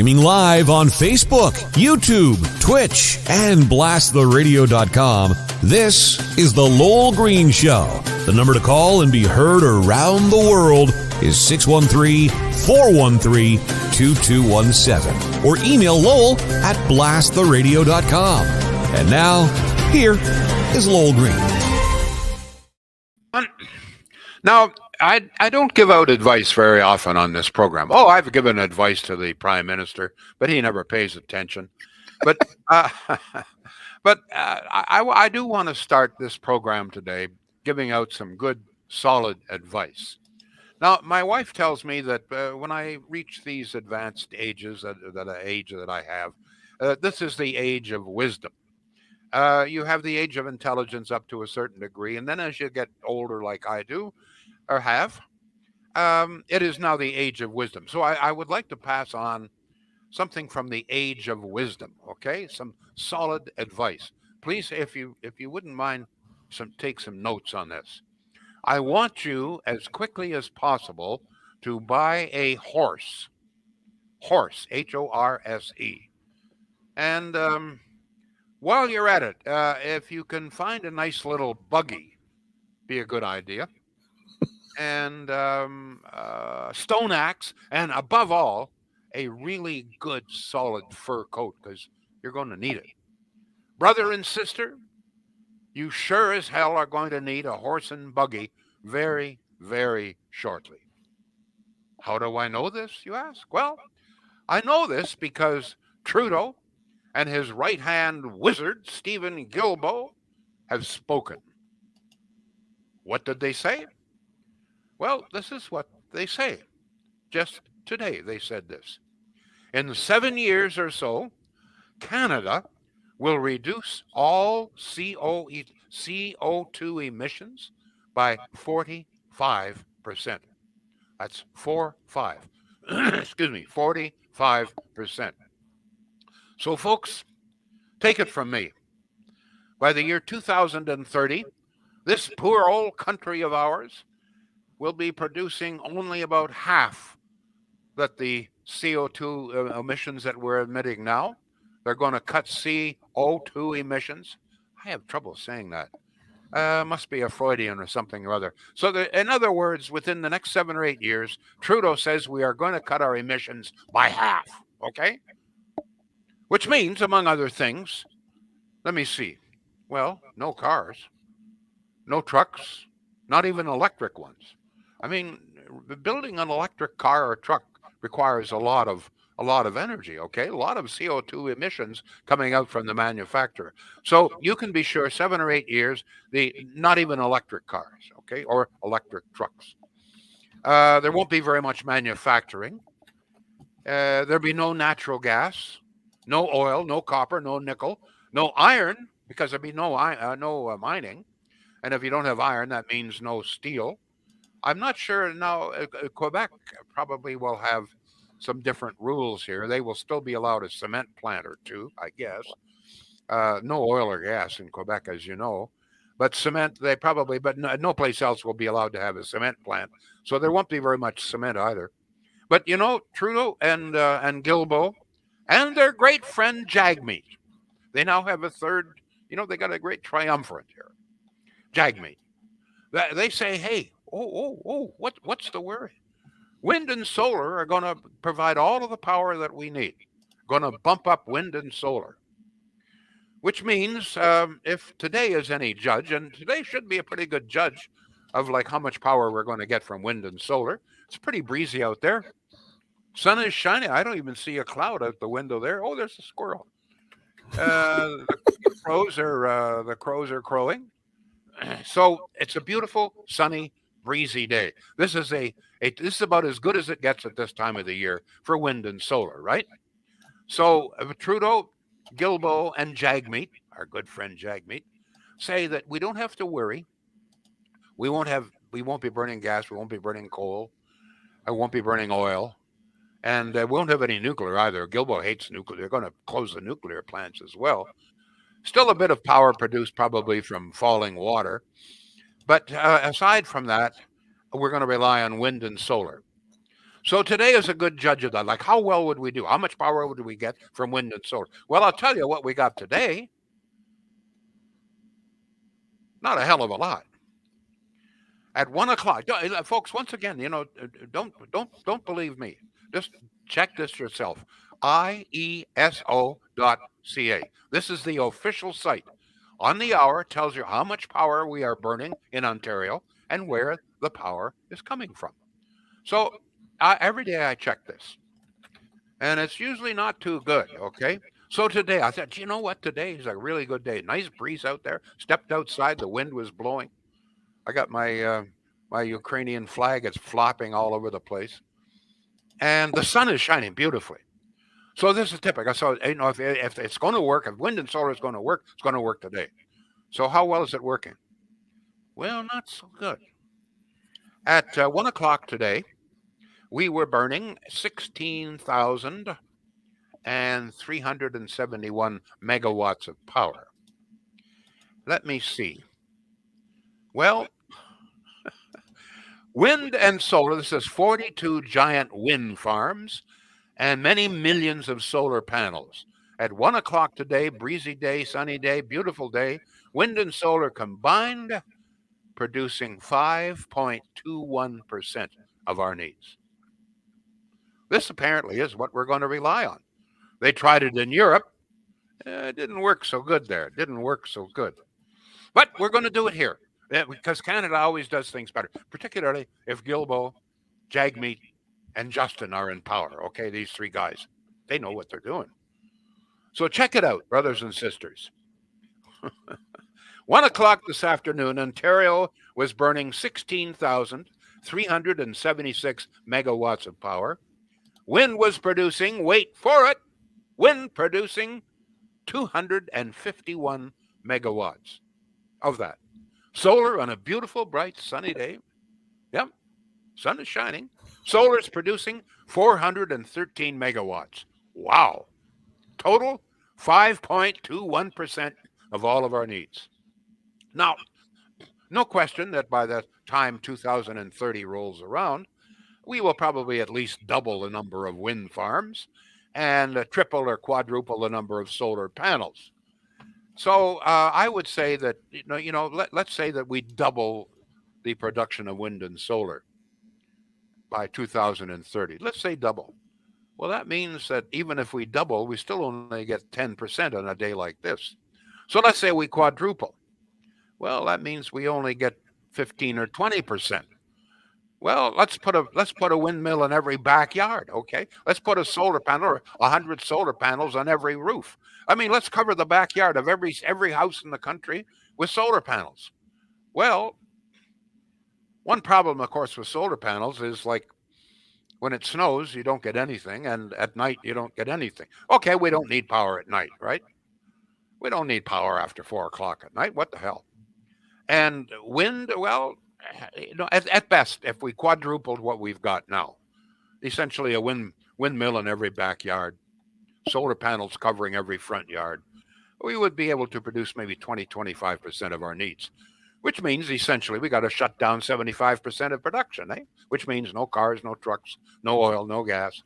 Streaming live on Facebook, YouTube, Twitch, and blasttheradio.com, this is The Lowell Green Show. The number to call and be heard around the world is 613-413-2217. Or email Lowell at blasttheradio.com. And now, here is Lowell Green. Now, I don't give out advice very often on this program. Oh, I've given advice to the Prime Minister, but he never pays attention. But I do want to start this program today giving out some good, solid advice. Now, my wife tells me that when I reach these advanced ages, that age that I have, this is the age of wisdom. You have the age of intelligence up to a certain degree, and then as you get older like I do, or have, it is now the age of wisdom. So I would like to pass on something from the age of wisdom, okay? Some solid advice. Please, if you wouldn't mind, take some notes on this. I want you, as quickly as possible, to buy a horse. Horse, H-O-R-S-E. And while you're at it, if you can find a nice little buggy, be a good idea. And stone axe, and above all, a really good solid fur coat, because you're going to need it. Brother and sister, you sure as hell are going to need a horse and buggy very, very shortly. How do I know this, you ask? Well, I know this because Trudeau and his right-hand wizard, Stephen Guilbeault, have spoken. What did they say? Well, this is what they say. Just today they said this. In 7 years or so, Canada will reduce all CO2 emissions by 45%. That's 45. Excuse me, 45%. So, folks, take it from me. By the year 2030, this poor old country of ours will be producing only about half that the CO2 emissions that we're emitting now. They're going to cut CO2 emissions. I have trouble saying that. Must be a Freudian or something or other. So in other words, within the next 7 or 8 years, Trudeau says we are going to cut our emissions by half, okay? Which means, among other things, let me see. Well, no cars, no trucks, not even electric ones. I mean, building an electric car or truck requires a lot of energy, okay? A lot of CO2 emissions coming out from the manufacturer. So you can be sure 7 or 8 years, not even electric cars, okay, or electric trucks. There won't be very much manufacturing. There'll be no natural gas, no oil, no copper, no nickel, no iron, because there'll be no mining. And if you don't have iron, that means no steel. I'm not sure now. Quebec probably will have some different rules here. They will still be allowed a cement plant or two, I guess. No oil or gas in Quebec, as you know. But cement, but no place else will be allowed to have a cement plant. So there won't be very much cement either. But, you know, Trudeau and Guilbeault and their great friend Jagmeet, they now have a third, they got a great triumvirate here. Jagmeet. They say, hey, what's the worry? Wind and solar are going to provide all of the power that we need. Going to bump up wind and solar. Which means if today is any judge, and today should be a pretty good judge of like how much power we're going to get from wind and solar. It's pretty breezy out there. Sun is shining. I don't even see a cloud out the window there. Oh, there's a squirrel. The crows are crowing. So it's a beautiful, sunny, breezy day. This is this is about as good as it gets at this time of the year for wind and solar, right? So Trudeau, Guilbeault, and Jagmeet, our good friend Jagmeet, say that we don't have to worry. We won't be burning gas. We won't be burning coal. I won't be burning oil. And we won't have any nuclear either. Guilbeault hates nuclear. They're going to close the nuclear plants as well. Still a bit of power produced probably from falling water. But aside from that, we're going to rely on wind and solar. So today is a good judge of that. Like, how well would we do? How much power would we get from wind and solar? Well, I'll tell you what we got today. Not a hell of a lot. At 1 o'clock, folks. Once again, don't believe me. Just check this yourself. IESO.ca. This is the official site. On the hour, it tells you how much power we are burning in Ontario and where the power is coming from. So every day I check this, and it's usually not too good. Okay. So today I said, you know what? Today is a really good day. Nice breeze out there. Stepped outside. The wind was blowing. I got my Ukrainian flag. It's flopping all over the place, and the sun is shining beautifully. So this is typical. So if it's going to work, if wind and solar is going to work, it's going to work today. So how well is it working? Well, not so good. At 1 o'clock today, we were burning 16,371 megawatts of power. Let me see. Well, wind and solar, this is 42 giant wind farms and many millions of solar panels. At 1 o'clock today, breezy day, sunny day, beautiful day, wind and solar combined producing 5.21% of our needs. This apparently is what we're going to rely on. They tried it in Europe. It didn't work so good there. It didn't work so good. But we're going to do it here because Canada always does things better, particularly if Gilbo, Jagmeet, and Justin are in power. Okay, these three guys, they know what they're doing. So check it out, brothers and sisters. 1 o'clock this afternoon, Ontario was burning 16,376 megawatts of power. Wind was producing, wait for it, wind producing 251 megawatts of that. Solar on a beautiful, bright, sunny day. Yep, sun is shining. Solar is producing 413 megawatts. Wow. Total 5.21% of all of our needs. Now, no question that by the time 2030 rolls around, we will probably at least double the number of wind farms and triple or quadruple the number of solar panels. So I would say that, let's say that we double the production of wind and solar by 2030. Let's say double. Well, that means that even if we double, we still only get 10% on a day like this. So let's say we quadruple. Well, that means we only get 15 or 20%. Well, let's put a windmill in every backyard, okay? Let's put a solar panel or 100 solar panels on every roof. I mean, let's cover the backyard of every house in the country with solar panels. Well, one problem, of course, with solar panels is like when it snows, you don't get anything, and at night you don't get anything. Okay, we don't need power at night, right? We don't need power after 4 o'clock at night. What the hell? And wind, well, at best, if we quadrupled what we've got now, essentially a windmill in every backyard, solar panels covering every front yard, we would be able to produce maybe 20-25% of our needs, which means essentially we got to shut down 75% of production, which means no cars, no trucks, no oil, no gas.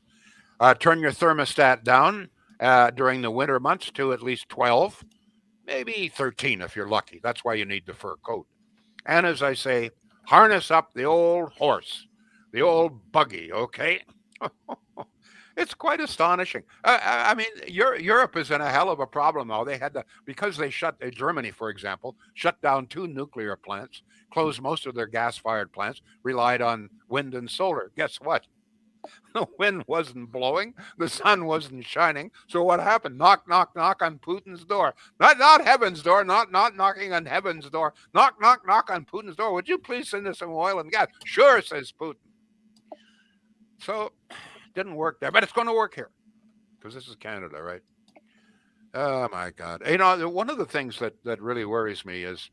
Turn your thermostat down during the winter months to at least 12, maybe 13 if you're lucky. That's why you need the fur coat. And as I say, harness up the old horse, the old buggy, okay? It's quite astonishing. I mean, Europe is in a hell of a problem now. They had to, because they Germany, for example, shut down 2 nuclear plants, closed most of their gas-fired plants, relied on wind and solar. Guess what? The wind wasn't blowing, the sun wasn't shining. So what happened? Knock, knock, knock on Putin's door. Not heaven's door, not knocking on heaven's door. Knock, knock, knock on Putin's door. Would you please send us some oil and gas? Sure, says Putin. So didn't work there, but it's going to work here because this is Canada, right? Oh my God! One of the things that really worries me is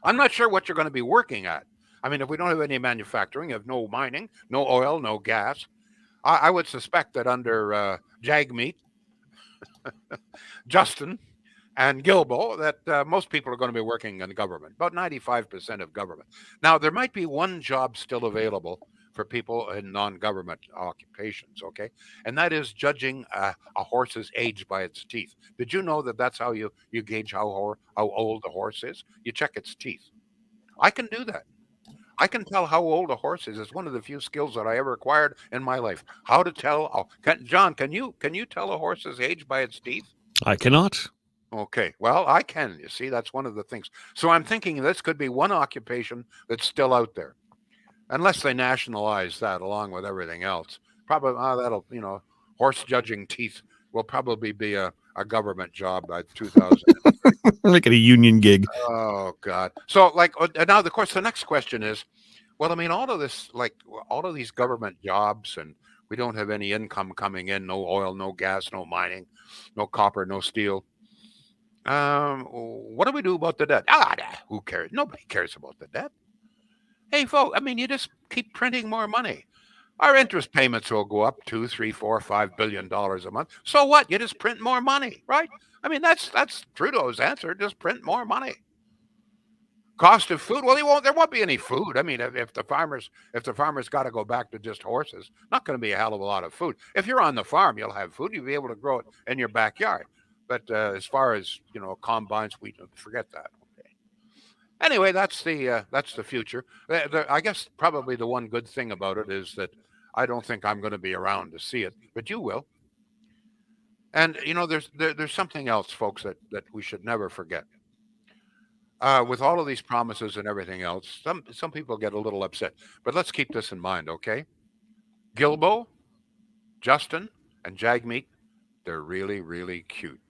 I'm not sure what you're going to be working at. I mean, if we don't have any manufacturing, have no mining, no oil, no gas, I would suspect that under Jagmeet, Justin, and Gilbo, that most people are going to be working in government, about 95% of government. Now, there might be one job still available for people in non-government occupations, okay? And that is judging a horse's age by its teeth. Did you know that that's how you gauge how old a horse is? You check its teeth. I can do that. I can tell how old a horse is. It's one of the few skills that I ever acquired in my life. How to tell? John, can you tell a horse's age by its teeth? I cannot. Okay, well, I can. You see, that's one of the things. So I'm thinking this could be one occupation that's still out there, unless they nationalize that along with everything else. Probably that'll horse judging teeth will probably be a government job by 2000. Make it a union gig. Oh God! So now, of course, the next question is, well, I mean, all of this, like all of these government jobs, and we don't have any income coming in, no oil, no gas, no mining, no copper, no steel. What do we do about the debt? Who cares? Nobody cares about the debt. Hey, folks, I mean, you just keep printing more money. Our interest payments will go up $2, 3, 4, $5 billion a month. So what? You just print more money, right? I mean, that's Trudeau's answer. Just print more money. Cost of food? Well, there won't be any food. I mean, if the farmers got to go back to just horses, not going to be a hell of a lot of food. If you're on the farm, you'll have food. You'll be able to grow it in your backyard. But as far as combines, we forget that. Okay. Anyway, that's the future. I guess probably the one good thing about it is that I don't think I'm going to be around to see it, but you will. And there's something else, folks, that we should never forget. With all of these promises and everything else, some people get a little upset. But let's keep this in mind, okay? Gilbo, Justin, and Jagmeet, they're really, really cute.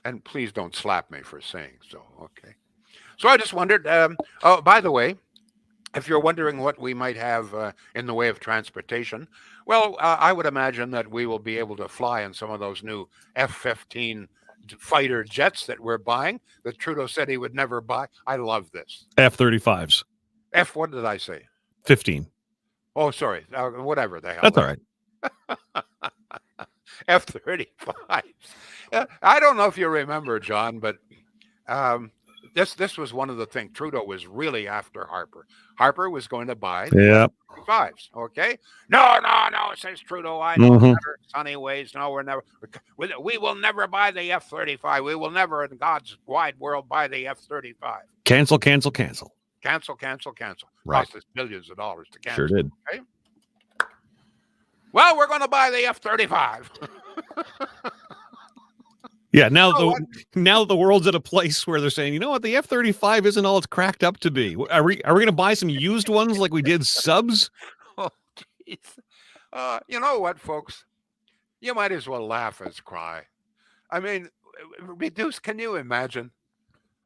And please don't slap me for saying so, okay? So I just wondered, oh, by the way, if you're wondering what we might have in the way of transportation, well, I would imagine that we will be able to fly in some of those new F-15 fighter jets that we're buying that Trudeau said he would never buy. I love this. F-35s. What did I say? 15. Oh, sorry. Whatever the hell. That's all right. F-35s. I don't know if you remember, John, but this was one of the things. Trudeau was really after Harper. Harper was going to buy the F-35s. Okay. No, says Trudeau. I know better sunny ways. No, we will never buy the F-35. We will never in God's wide world buy the F-35. Cancel. Cancel. Right. Cost us billions of dollars to cancel. Sure did. Okay? Well, we're going to buy the F-35. Yeah, now the world's at a place where they're saying, you know what, the F-35 isn't all it's cracked up to be. Are we going to buy some used ones like we did subs? Oh, jeez. You know what, folks? You might as well laugh as cry. I mean, reduce. Can you imagine?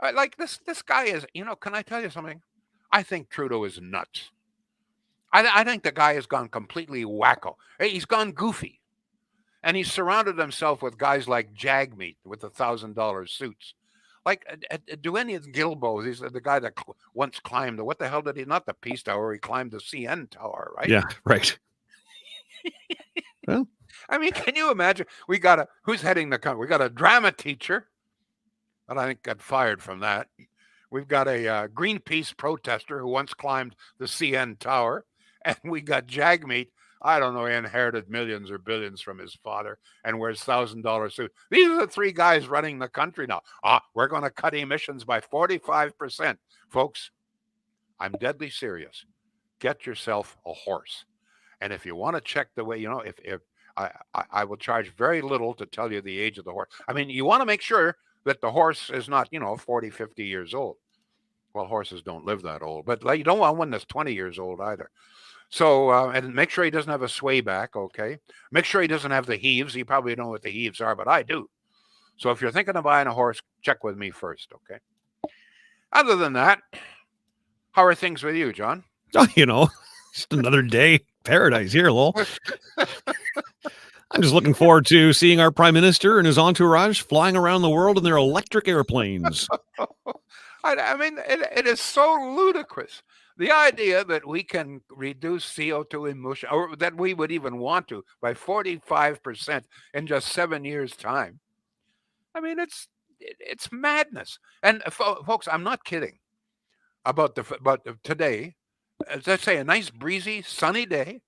Like this guy is. Can I tell you something? I think Trudeau is nuts. I think the guy has gone completely wacko. He's gone goofy. And he's surrounded himself with guys like Jagmeet with $1,000 suits. Like, do any of Gilbo, he's the guy that once climbed, what the hell did he, not the Peace Tower, he climbed the CN Tower, right? Yeah, right. Well, I mean, can you imagine? Who's heading the country? We got a drama teacher that I think got fired from that. We've got a Greenpeace protester who once climbed the CN Tower. And we got Jagmeet. I don't know, he inherited millions or billions from his father and wears $1,000 suit. These are the three guys running the country now. We're going to cut emissions by 45%. Folks, I'm deadly serious. Get yourself a horse. And if you want to check the way, if I will charge very little to tell you the age of the horse. I mean, you want to make sure that the horse is not, 40, 50 years old. Well, horses don't live that old, but you don't want one that's 20 years old either. So, and make sure he doesn't have a sway back, okay? Make sure he doesn't have the heaves. You probably know what the heaves are, but I do. So if you're thinking of buying a horse, check with me first, okay? Other than that, how are things with you, John? Oh, just another day. Paradise here, Lowell. I'm just looking forward to seeing our Prime Minister and his entourage flying around the world in their electric airplanes. I mean, it is so ludicrous. The idea that we can reduce CO2 emission, or that we would even want to, by 45% in just 7 years' time. I mean, it's madness. And folks, I'm not kidding about today. let's say a nice breezy sunny day,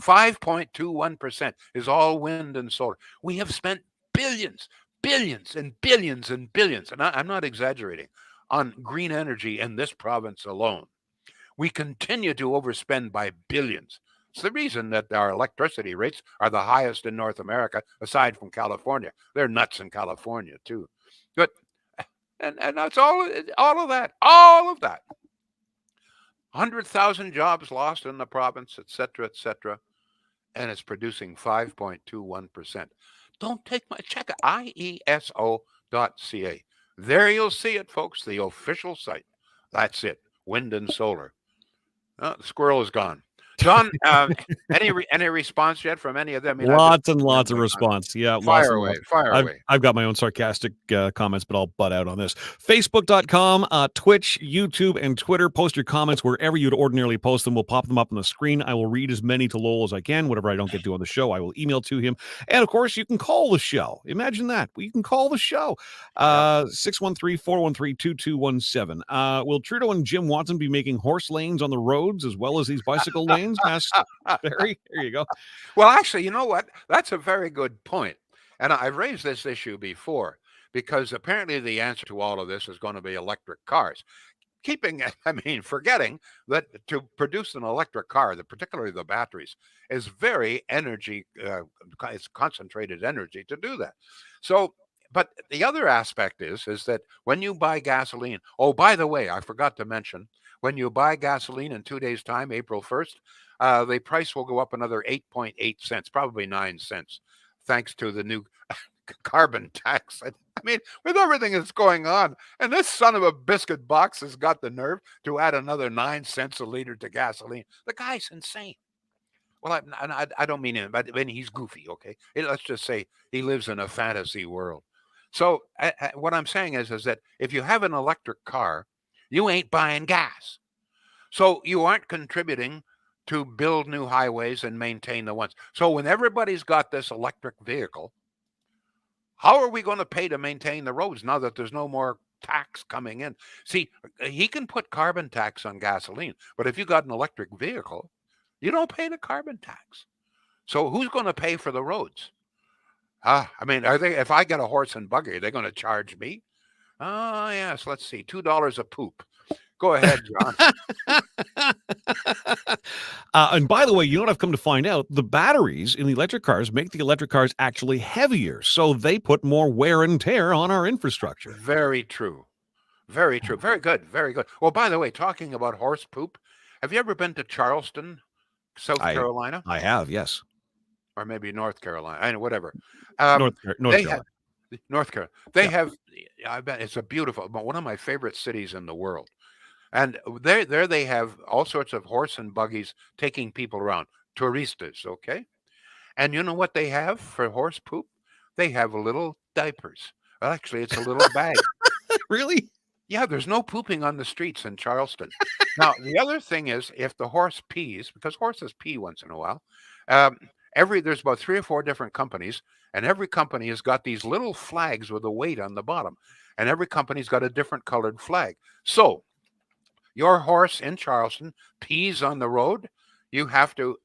5.21% is all wind and solar. We have spent billions, billions and billions and billions, and I'm not exaggerating, on green energy in this province alone. We continue to overspend by billions. It's the reason that our electricity rates are the highest in North America, aside from California. They're nuts in California too. But and that's all of that. 100,000 jobs lost in the province, etc., etc., and it's producing 5.21%. Don't take my check it. IESO.ca. There you'll see it, folks, the official site. That's it. Wind and solar. The squirrel is gone. John, any response yet from any of them? I mean, Lots and lots of response. Yeah, lots fire and away, lots. fire away. I've got my own sarcastic comments, but I'll butt out on this. Facebook.com, Twitch, YouTube, and Twitter. Post your comments wherever you'd ordinarily post them. We'll pop them up on the screen. I will read as many to Lowell as I can. Whatever I don't get to on the show, I will email to him. And, of course, you can call the show. Imagine that. You can call the show. 613-413-2217. Will Trudeau and Jim Watson be making horse lanes on the roads as well as these bicycle lanes? Asked Barry. There you go. Well, actually, you know what? That's a very good point. And I've raised this issue before because apparently the answer to all of this is going to be electric cars. Forgetting that to produce an electric car, particularly the batteries, is very energy, it's concentrated energy to do that. So, but the other aspect is that when you buy gasoline, oh, by the way, I forgot to mention, when you buy gasoline in 2 days' time, April 1st, the price will go up another 8.8 cents, probably 9 cents, thanks to the new carbon tax. I mean, with everything that's going on, and this son of a biscuit box has got the nerve to add another 9 cents a liter to gasoline. The guy's insane. Well, I don't mean him, but he's goofy, okay? Let's just say he lives in a fantasy world. So what I'm saying is that if you have an electric car, you ain't buying gas. So you aren't contributing to build new highways and maintain the ones. So when everybody's got this electric vehicle, how are we going to pay to maintain the roads now that there's no more tax coming in? See, he can put carbon tax on gasoline, but if you got an electric vehicle, you don't pay the carbon tax. So who's going to pay for the roads? If I get a horse and buggy, are they going to charge me? Oh, yes, let's see, $2 a poop. Go ahead, John. And by the way, you know what I've come to find out? The batteries in the electric cars make the electric cars actually heavier, so they put more wear and tear on our infrastructure. Very true. Very true. Very good. Very good. Well, by the way, talking about horse poop, have you ever been to Charleston, South Carolina? I have, yes. Or maybe North Carolina, whatever. North Carolina. North Carolina. They have, I bet it's one of my favorite cities in the world. And there they have all sorts of horse and buggies taking people around, touristas, okay? And you know what they have for horse poop? They have little diapers. Actually, it's a little bag. Really? Yeah, there's no pooping on the streets in Charleston. Now, the other thing is if the horse pees, because horses pee once in a while, there's about 3 or 4 different companies, and every company has got these little flags with a weight on the bottom, and every company's got a different colored flag. So your horse in Charleston pees on the road, you have to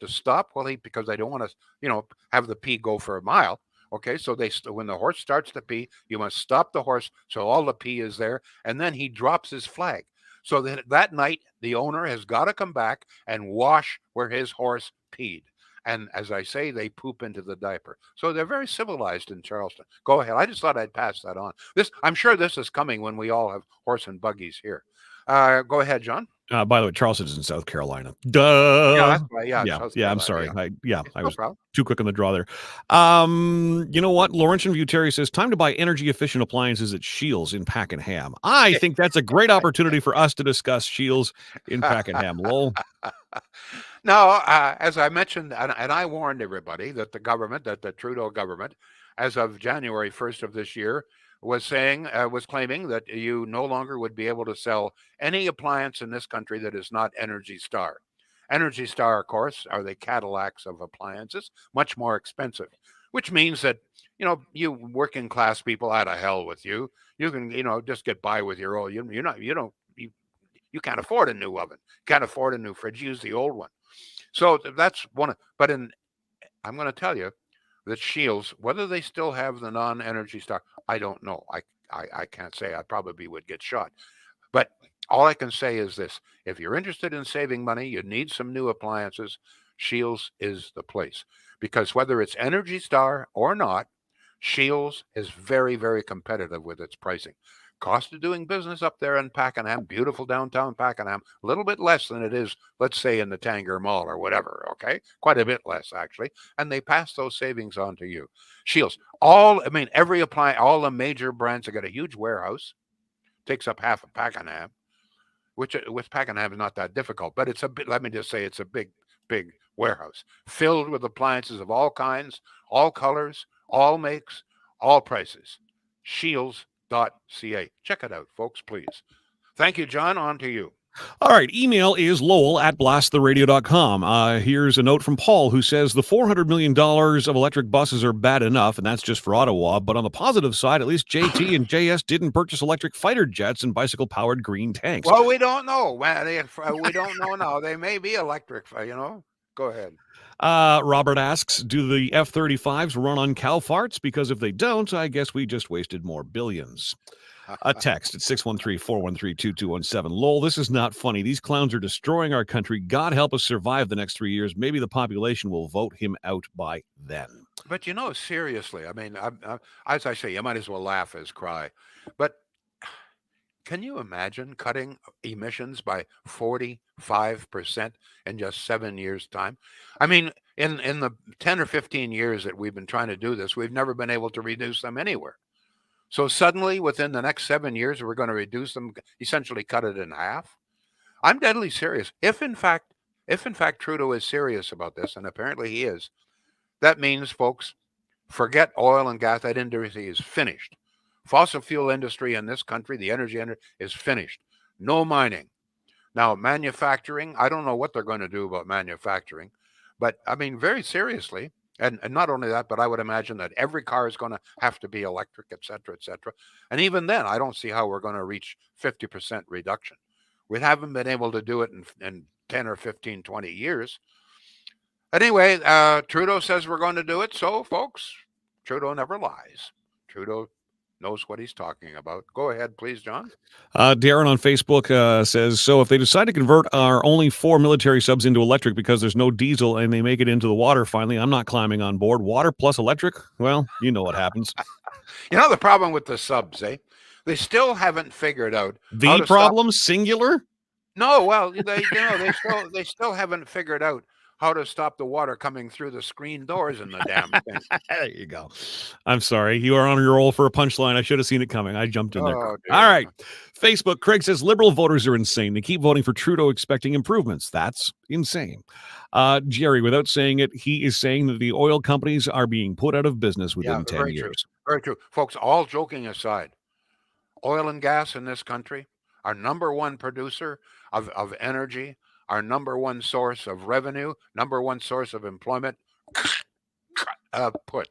stop because they don't want to, have the pee go for a mile. Okay, so when the horse starts to pee, you must stop the horse so all the pee is there, and then he drops his flag. So that night, the owner has got to come back and wash where his horse peed. And as I say, they poop into the diaper. So they're very civilized in Charleston. Go ahead. I just thought I'd pass that on. I'm sure this is coming when we all have horse and buggies here. Go ahead, John. By the way, Charleston's in South Carolina. Duh. Yeah, that's right. Yeah, I'm sorry. Yeah. I was too quick on the draw there. You know what? Laurentian View Terry says, time to buy energy-efficient appliances at Shields in Pakenham. I think that's a great opportunity for us to discuss Shields in Pakenham. Lowell. Now, as I mentioned, and I warned everybody that the Trudeau government, as of January 1st of this year, was claiming that you no longer would be able to sell any appliance in this country that is not Energy Star. Energy Star, of course, are the Cadillacs of appliances, much more expensive, which means that, you working class people, out of hell with you. You can, just get by with your own. You can't afford a new oven. Can't afford a new fridge. Use the old one. So that's one. But I'm going to tell you that Shields, whether they still have the non-Energy Star, I don't know. I can't say. I probably would get shot. But all I can say is this: if you're interested in saving money, you need some new appliances. Shields is the place, because whether it's Energy Star or not, Shields is very, very competitive with its pricing. Cost of doing business up there in Pakenham, beautiful downtown Pakenham, a little bit less than it is, let's say, in the Tanger Mall or whatever, okay? Quite a bit less, actually. And they pass those savings on to you. Shields, every appliance, all the major brands have got a huge warehouse, takes up half of Pakenham, which with Pakenham is not that difficult, but it's a bit, let me just say, it's a big, big warehouse filled with appliances of all kinds, all colors, all makes, all prices. Shields.ca. Check it out, folks, please. Thank you, John. On to you. All right. Email is lowell@blasttheradio.com. Here's a note from Paul, who says the $400 million of electric buses are bad enough, and that's just for Ottawa. But on the positive side, at least JT and JS didn't purchase electric fighter jets and bicycle-powered green tanks. Well, we don't know. We don't know now. They may be electric, Go ahead. Robert asks, do the F-35s run on cow farts? Because if they don't, I guess we just wasted more billions. A text at 613-413-2217. Lowell, this is not funny. These clowns are destroying our country. God help us survive the next 3 years. Maybe the population will vote him out by then. But seriously, as I say, you might as well laugh as cry. But can you imagine cutting emissions by 45% in just 7 years' time? I mean, in the 10 or 15 years that we've been trying to do this, we've never been able to reduce them anywhere. So suddenly, within the next 7 years, we're going to reduce them, essentially cut it in half. I'm deadly serious. If in fact Trudeau is serious about this, and apparently he is, that means, folks, forget oil and gas. That industry is finished. Fossil fuel industry in this country, the energy industry, is finished. No mining. Now, manufacturing, I don't know what they're going to do about manufacturing, but very seriously, and not only that, but I would imagine that every car is going to have to be electric, et cetera, et cetera. And even then, I don't see how we're going to reach 50% reduction. We haven't been able to do it in 10 or 15, 20 years. Anyway, Trudeau says we're going to do it. So, folks, Trudeau never lies. Trudeau knows what he's talking about. Go ahead, please, John. Darren on Facebook says, so if they decide to convert our only 4 military subs into electric because there's no diesel and they make it into the water finally, I'm not climbing on board. Water plus electric? Well, you know what happens. The problem with the subs, they still haven't figured out the problem, singular? No, well, they still haven't figured out how to stop the water coming through the screen doors in the damn thing. There you go. I'm sorry. You are on your roll for a punchline. I should have seen it coming. I jumped in there. Dear. All right. Facebook, Craig says, liberal voters are insane. They keep voting for Trudeau expecting improvements. That's insane. Jerry, without saying it, he is saying that the oil companies are being put out of business within 10 years. True. Very true. Folks, all joking aside, oil and gas in this country, our number one producer of energy, our number one source of revenue, number one source of employment, put.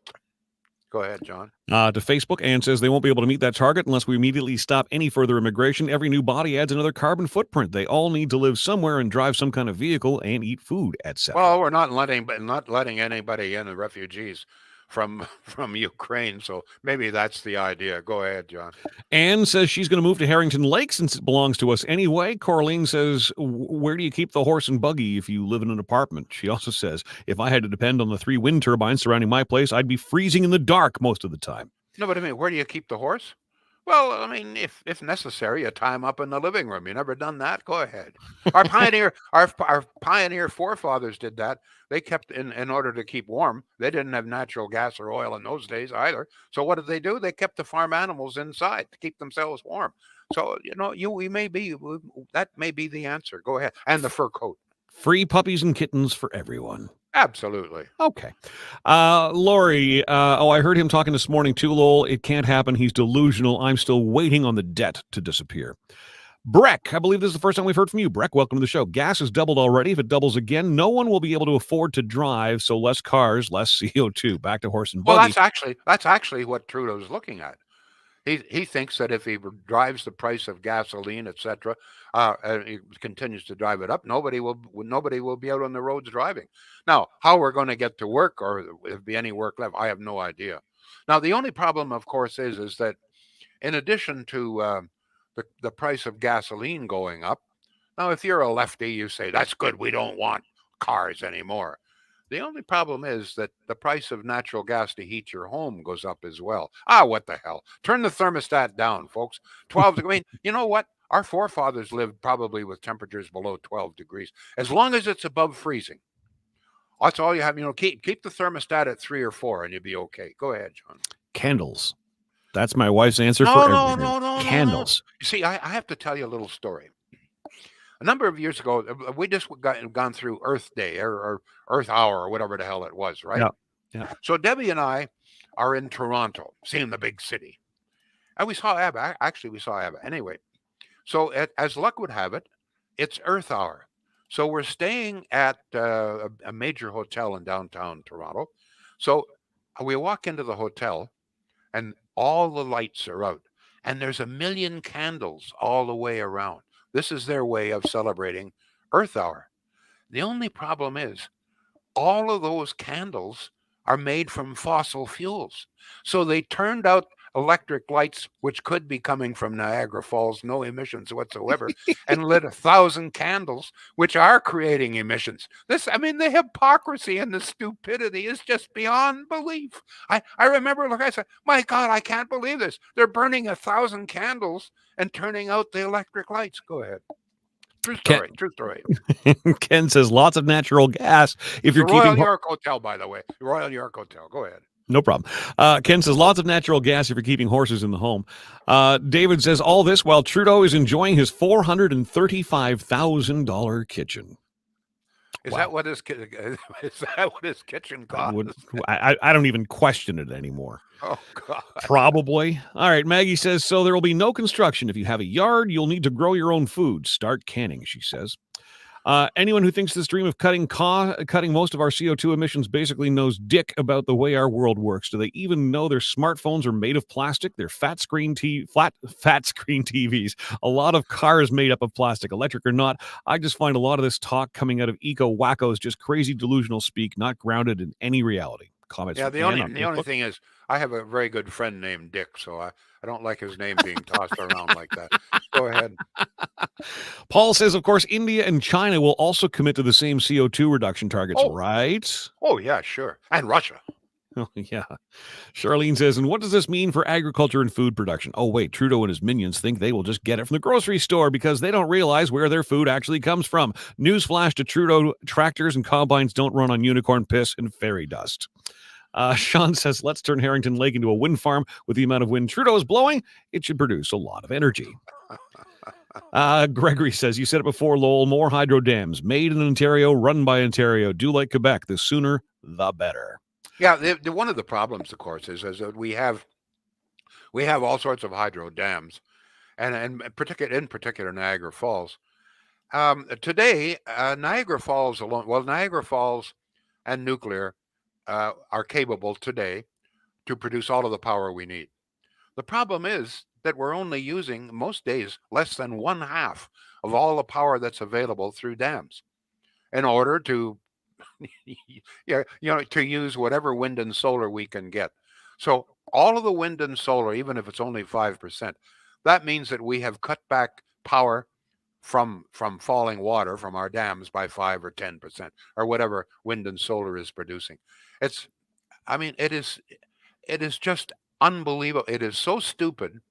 Go ahead, John. To Facebook, Ann says they won't be able to meet that target unless we immediately stop any further immigration. Every new body adds another carbon footprint. They all need to live somewhere and drive some kind of vehicle and eat food, etc. Well, we're not letting anybody in, the refugees from Ukraine. So maybe that's the idea. Go ahead, John. Anne says she's going to move to Harrington Lake since it belongs to us anyway. Coraline says, where do you keep the horse and buggy if you live in an apartment? She also says, if I had to depend on the 3 wind turbines surrounding my place, I'd be freezing in the dark most of the time. No, but where do you keep the horse? Well, if necessary, you tie him up in the living room. You never done that? Go ahead. Our pioneer forefathers did that. They kept in order to keep warm. They didn't have natural gas or oil in those days either. So what did they do? They kept the farm animals inside to keep themselves warm. So that may be the answer. Go ahead. And the fur coat. Free puppies and kittens for everyone. Absolutely. Okay. Lori, I heard him talking this morning too, Lowell. It can't happen. He's delusional. I'm still waiting on the debt to disappear. Breck, I believe this is the first time we've heard from you. Breck, welcome to the show. Gas has doubled already. If it doubles again, no one will be able to afford to drive, so less cars, less CO2. Back to horse and buggy. Well, that's actually what Trudeau's looking at. He thinks that if he drives the price of gasoline, etc., and he continues to drive it up, nobody will be out on the roads driving. Now, how we're going to get to work, or if there be any work left, I have no idea. Now, the only problem, of course, is that in addition to the price of gasoline going up, now if you're a lefty, you say that's good. We don't want cars anymore. The only problem is that the price of natural gas to heat your home goes up as well. Ah, what the hell? Turn the thermostat down, folks. 12 degrees. I mean, you know what? Our forefathers lived probably with temperatures below 12 degrees. As long as it's above freezing, that's all you have. Keep the thermostat at 3 or 4 and you'll be okay. Go ahead, John. Candles. That's my wife's answer No, for no, everything. no, no, no. Candles. You see, I have to tell you a little story. A number of years ago, we just gone through Earth Day or Earth Hour or whatever the hell it was, right? Yeah. So Debbie and I are in Toronto, seeing the big city. And we saw ABBA. Actually, we saw ABBA. Anyway, so as luck would have it, it's Earth Hour. So we're staying at a major hotel in downtown Toronto. So we walk into the hotel and all the lights are out. And there's a million candles all the way around. This is their way of celebrating Earth Hour. The only problem is all of those candles are made from fossil fuels. So they turned out electric lights, which could be coming from Niagara Falls, no emissions whatsoever, and lit 1,000 candles, which are creating emissions. The hypocrisy and the stupidity is just beyond belief. I remember, I said, my God, I can't believe this. They're burning 1,000 candles and turning out the electric lights. Go ahead. True story. Ken says lots of natural gas if you're Royal keeping York Hotel, by the way. Royal York Hotel. Go ahead. No problem. Ken says lots of natural gas if you're keeping horses in the home. David says all this while Trudeau is enjoying his $435,000 kitchen. Is that what his kitchen costs? I don't even question it anymore. Oh, God. Probably. All right. Maggie says, so there will be no construction. If you have a yard, you'll need to grow your own food. Start canning, she says. Anyone who thinks this dream of cutting most of our CO2 emissions basically knows dick about the way our world works. Do they even know their smartphones are made of plastic? They're fat screen TVs. A lot of cars made up of plastic, electric or not. I just find a lot of this talk coming out of eco-wackos just crazy delusional speak, not grounded in any reality. Comments. Yeah, the only thing is, I have a very good friend named Dick, so I don't like his name being tossed around like that. Go ahead. Paul says, of course, India and China will also commit to the same CO2 reduction targets, right? Oh, yeah, sure. And Russia. Oh, yeah. Charlene says, and what does this mean for agriculture and food production? Oh, wait, Trudeau and his minions think they will just get it from the grocery store because they don't realize where their food actually comes from. Newsflash to Trudeau, tractors and combines don't run on unicorn piss and fairy dust. Sean says, let's turn Harrington Lake into a wind farm. With the amount of wind Trudeau is blowing, it should produce a lot of energy. Gregory says, you said it before, Lowell, more hydro dams made in Ontario, run by Ontario. Do like Quebec. The sooner, the better. Yeah, one of the problems, of course, is that we have all sorts of hydro dams, and in particular Niagara Falls. Today, Niagara Falls and nuclear are capable today to produce all of the power we need. The problem is that we're only using, most days, less than 1/2 of all the power that's available through dams in order to to use whatever wind and solar we can get. So all of the wind and solar, even if it's only 5%, that means that we have cut back power from falling water from our dams by 5 or 10% or whatever wind and solar is producing. It is just unbelievable. It is so stupid.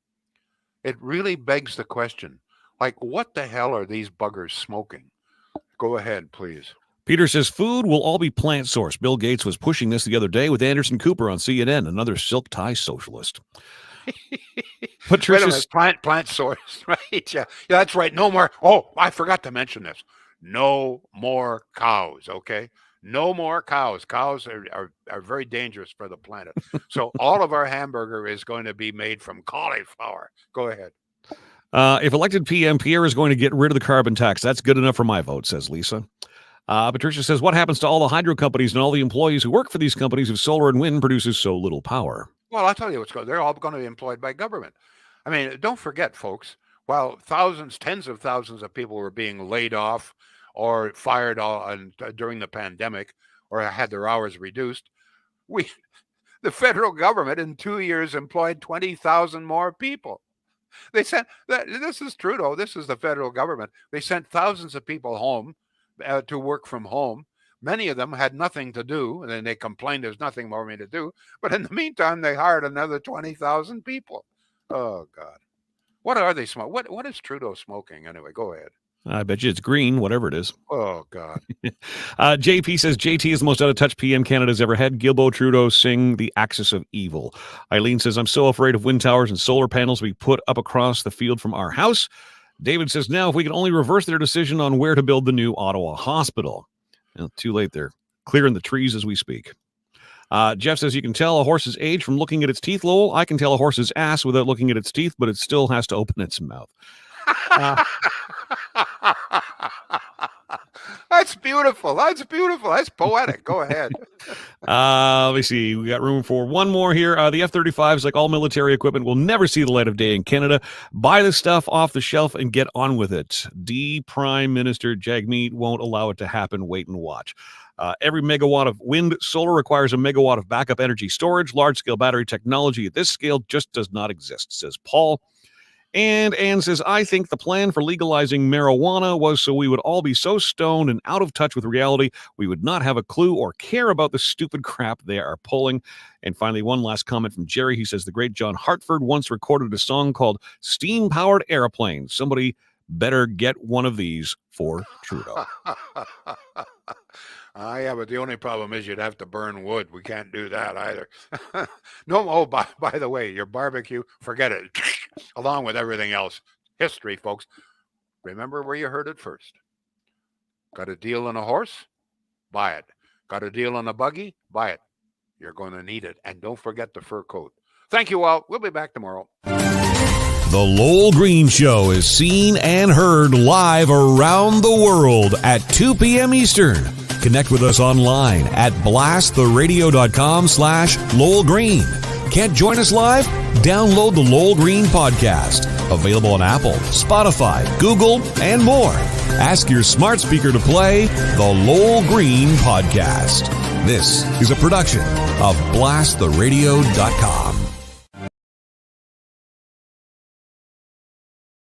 It really begs the question, like, what the hell are these buggers smoking? Go ahead, please. Peter says food will all be plant sourced. Bill Gates was pushing this the other day with Anderson Cooper on CNN, another silk tie socialist. Patricia's plant source, right? Yeah, that's right. No more. Oh, I forgot to mention this. No more cows. Okay, no more cows. Cows are very dangerous for the planet. So all of our hamburger is going to be made from cauliflower. Go ahead. If elected PM, Pierre is going to get rid of the carbon tax. That's good enough for my vote, says Lisa. Patricia says, what happens to all the hydro companies and all the employees who work for these companies if solar and wind produces so little power? Well, I'll tell you what's going. They're all going to be employed by government. I mean, don't forget, folks. While thousands, tens of thousands of people were being laid off or fired during the pandemic, or had their hours reduced, the federal government in 2 years employed 20,000 more people. They sent this is Trudeau. This is the federal government. They sent thousands of people home to work from home. Many of them had nothing to do, and then they complained there's nothing more for me to do. But in the meantime, they hired another 20,000 people. Oh God, what are they smoking? What is Trudeau smoking anyway? Go ahead. I bet you it's green, whatever it is. Oh God. JP says JT is the most out of touch PM Canada's ever had. Guilbeault Trudeau sing the axis of evil. Eileen says I'm so afraid of wind towers and solar panels we put up across the field from our house. David says now if we could only reverse their decision on where to build the new Ottawa hospital. Well, too late. They're clearing the trees as we speak. Jeff says you can tell a horse's age from looking at its teeth, Lowell. I can tell a horse's ass without looking at its teeth, but it still has to open its mouth. That's beautiful. That's beautiful. That's poetic. Go ahead. Let me see. We got room for one more here. The F-35s, like all military equipment, will never see the light of day in Canada. Buy the stuff off the shelf and get on with it. Prime Minister Jagmeet won't allow it to happen. Wait and watch. Every megawatt of wind, solar requires a megawatt of backup energy storage. Large-scale battery technology at this scale just does not exist, says Paul. And Anne says, I think the plan for legalizing marijuana was so we would all be so stoned and out of touch with reality, we would not have a clue or care about the stupid crap they are pulling. And finally, one last comment from Jerry. He says, the great John Hartford once recorded a song called Steam-Powered Airplane. Somebody better get one of these for Trudeau. Yeah, but the only problem is you'd have to burn wood. We can't do that either. No, oh, by the way, your barbecue, forget it. Along with everything else. History, folks. Remember where you heard it first. Got a deal on a horse? Buy it. Got a deal on a buggy? Buy it. You're going to need it. And don't forget the fur coat. Thank you all. We'll be back tomorrow. The Lowell Green Show is seen and heard live around the world at 2 p.m. Eastern. Connect with us online at blasttheradio.com/Lowell Green. Can't join us live? Download the Lowell Green Podcast. Available on Apple, Spotify, Google, and more. Ask your smart speaker to play the Lowell Green Podcast. This is a production of blasttheradio.com.